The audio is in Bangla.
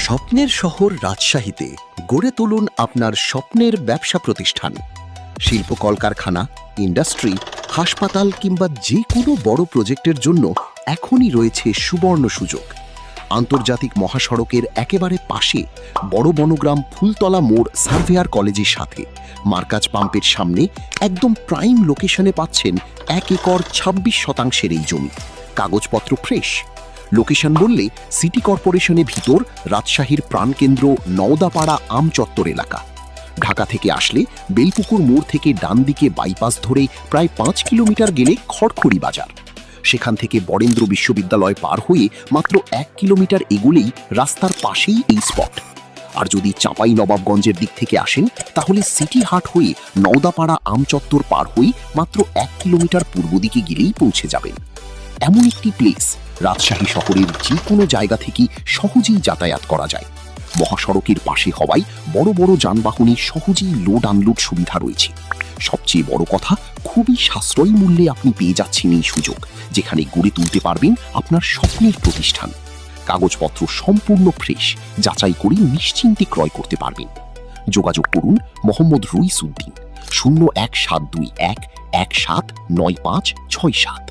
স্বপ্নের শহর রাজশাহীতে গড়ে তুলুন আপনার স্বপ্নের ব্যবসা প্রতিষ্ঠান। শিল্প কলকারখানা, ইন্ডাস্ট্রি, হাসপাতাল কিংবা যে কোনো বড় প্রজেক্টের জন্য এখনই রয়েছে সুবর্ণ সুযোগ। আন্তর্জাতিক মহাসড়কের একেবারে পাশে বড় বনগ্রাম ফুলতলা মোড় সার্ভেয়ার কলেজের সাথে মার্কাজ পাম্পের সামনে একদম প্রাইম লোকেশনে পাচ্ছেন 1 একর 26 শতাংশের এই জমি। কাগজপত্র ফ্রেশ। লোকেশন বললে সিটি কর্পোরেশনের ভিতর রাজশাহীর প্রাণকেন্দ্র নওদাপাড়া আম চত্বর এলাকা। ঢাকা থেকে আসলে বেলপুকুর মোড় থেকে ডান দিকে বাইপাস ধরে প্রায় 5 কিলোমিটার গেলে খড়খড়ি বাজার। সেখান থেকে বরেন্দ্র বিশ্ববিদ্যালয় পার হয়ে মাত্র 1 কিলোমিটার এগুলেই রাস্তার পাশেই এই স্পট। আর যদি চাঁপাই নবাবগঞ্জের দিক থেকে আসেন তাহলে সিটি হাট হয়ে নওদাপাড়া আম চত্বর পার হয়ে মাত্র 1 কিলোমিটার পূর্ব দিকে গেলেই পৌঁছে যাবেন। এমন একটি প্লেস রাজশাহী শহরের যে কোনো জায়গা থেকে সহজেই যাতায়াত করা যায়। মহাসড়কের পাশে হওয়ায় বড় বড় যানবাহনে সহজেই লোড আনলোড সুবিধা রয়েছে। সবচেয়ে বড় কথা, খুবই সাশ্রয়ী মূল্যে আপনি পেয়ে যাচ্ছেন এই সুযোগ, যেখানে গড়ে তুলতে পারবেন আপনার স্বপ্নের প্রতিষ্ঠান। কাগজপত্র সম্পূর্ণ ফ্রেশ, যাচাই করে নিশ্চিন্তে ক্রয় করতে পারবেন। যোগাযোগ করুন মোহাম্মদ রইস উদ্দিন, 01721 179567।